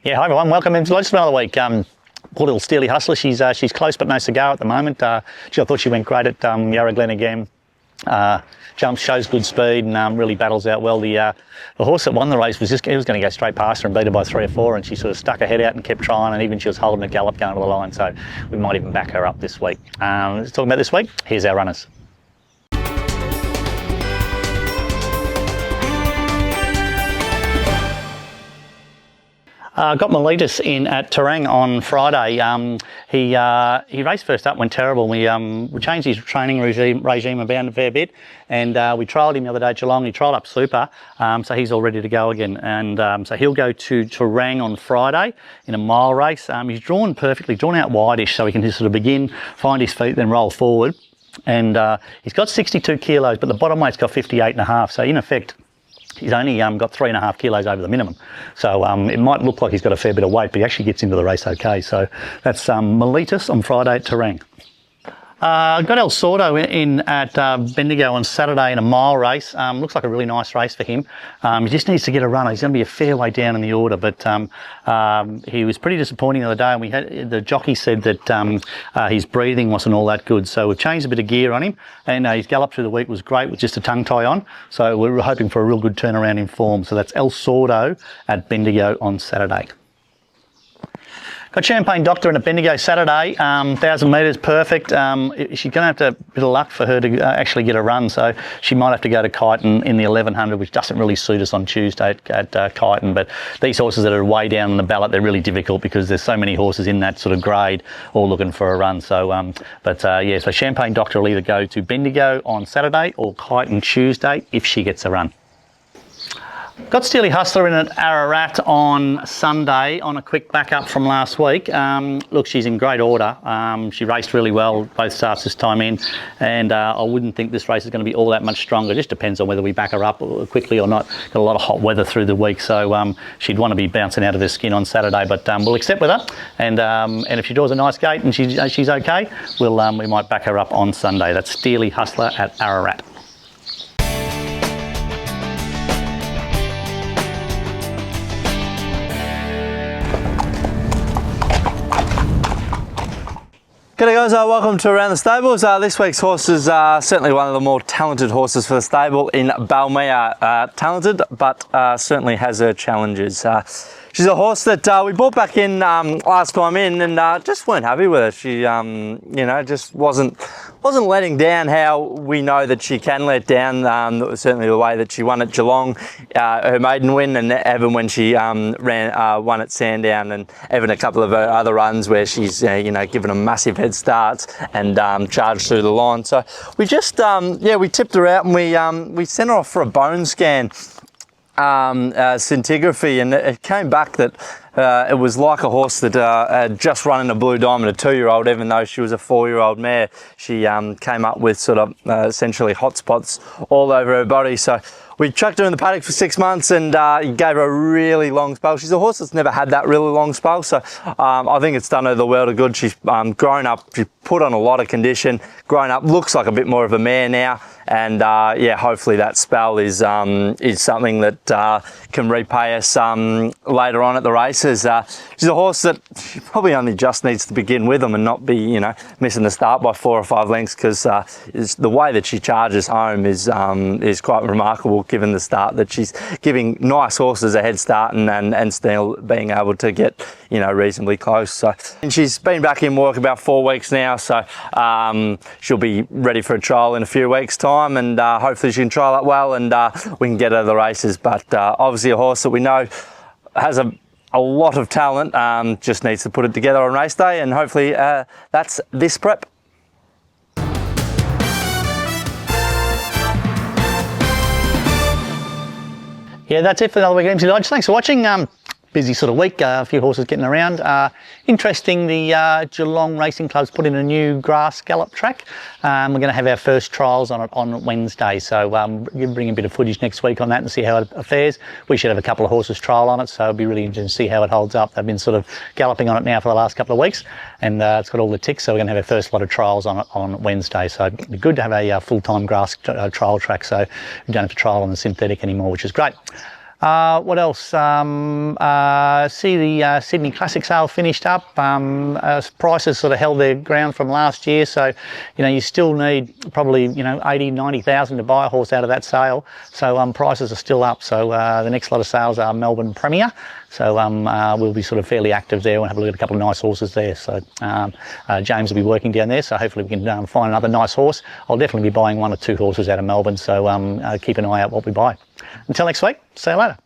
Yeah, hi everyone, welcome into Lodge for another week. Poor little Steely Hustler, she's close but no cigar at the moment. I thought she went great at Yarra Valley again. Jumps, shows good speed and really battles out well. The horse that won the race was going to go straight past her and beat her by 3 or 4, and she sort of stuck her head out and kept trying, and even she was holding a gallop going to the line, so we might even back her up this week. Let's talk about this week. Here's our runners. Got Miletus in at Terang on Friday. He raced first up, went terrible. We changed his training regime about a fair bit, and we trialled him the other day at Geelong. He trialled up super, so he's all ready to go again. And so he'll go to Terang on Friday in a mile race. He's drawn perfectly, drawn out wideish, so he can just sort of begin, find his feet, then roll forward. And he's got 62 kilos, but the bottom weight's got 58.5. So in effect, he's only got 3.5 kilos over the minimum. So it might look like he's got a fair bit of weight, but he actually gets into the race okay. So that's Miletus on Friday at Terang. Got El Sordo in at Bendigo on Saturday in a mile race. Looks like a really nice race for him. He just needs to get a runner. He's going to be a fair way down in the order, but he was pretty disappointing the other day, and the jockey said that his breathing wasn't all that good. So we've changed a bit of gear on him, and his gallop through the week was great with just a tongue tie on. So we're hoping for a real good turnaround in form. So that's El Sordo at Bendigo on Saturday. Got Champagne Doctor in at Bendigo Saturday, 1,000 metres, perfect. She's going to have to have a bit of luck for her to actually get a run, so she might have to go to Kyneton in the 1100, which doesn't really suit us on Tuesday at Kyneton. But these horses that are way down in the ballot, they're really difficult because there's so many horses in that sort of grade all looking for a run. So, yeah, so Champagne Doctor will either go to Bendigo on Saturday or Kyneton Tuesday if she gets a run. Got Steely Hustler in at Ararat on Sunday on a quick backup from last week. Look, she's in great order. She raced really well both starts this time in, and I wouldn't think this race is going to be all that much stronger. It just depends on whether we back her up quickly or not. Got a lot of hot weather through the week, so she'd want to be bouncing out of her skin on Saturday, but we'll accept with her, and if she draws a nice gate and she's okay, we might back her up on Sunday. That's Steely Hustler at Ararat. G'day guys, welcome to Around the Stables. This week's horse is certainly one of the more talented horses for the stable in Belmia. Talented, but certainly has her challenges. She's a horse that we brought back in last time in, and just weren't happy with her. She, you know, just wasn't letting down how we know that she can let down. Certainly the way that she won at Geelong, her maiden win, and even when she won at Sandown, and even a couple of her other runs where she's you know, given a massive head start and charged through the line. So we just yeah, we tipped her out, and we sent her off for a bone scan. Scintigraphy, and it came back that it was like a horse that had just run in a Blue Diamond, a 2-year-old, even though she was a 4-year-old mare. She came up with sort of essentially hot spots all over her body. So we chucked her in the paddock for 6 months and gave her a really long spell. She's a horse that's never had that really long spell, so I think it's done her the world of good. She's grown up, she's put on a lot of condition, grown up, looks like a bit more of a mare now, and yeah, hopefully that spell is something that can repay us later on at the races. She's a horse that she probably only just needs to begin with them and not be, you know, missing the start by 4 or 5 lengths, because the way that she charges home is quite remarkable, given the start that she's giving nice horses a head start and still being able to get, you know, reasonably close. So, and she's been back in work about 4 weeks now, so she'll be ready for a trial in a few weeks' time, and hopefully she can trial it well, and we can get her the races. But obviously a horse that we know has a lot of talent, just needs to put it together on race day, and hopefully that's this prep. Yeah, that's it for another week at Emsley Lodge. Thanks for watching. Busy sort of week, a few horses getting around. Interesting, the Geelong Racing Club's put in a new grass gallop track. We're going to have our first trials on it on Wednesday, so we'll bring a bit of footage next week on that and see how it fares. We should have a couple of horses trial on it, so it'll be really interesting to see how it holds up. They've been sort of galloping on it now for the last couple of weeks, and it's got all the ticks, so we're going to have our first lot of trials on it on Wednesday. So it'd be good to have a full-time grass trial track, so we don't have to trial on the synthetic anymore, which is great. What else? See the Sydney Classic sale finished up. Prices sort of held their ground from last year, so you know you still need probably 80,000-90,000 to buy a horse out of that sale. So prices are still up. So the next lot of sales are Melbourne Premier. So we'll be sort of fairly active there and have a look at a couple of nice horses there. So James will be working down there, so hopefully we can find another nice horse. I'll definitely be buying 1 or 2 horses out of Melbourne, so keep an eye out what we buy. Until next week, see you later.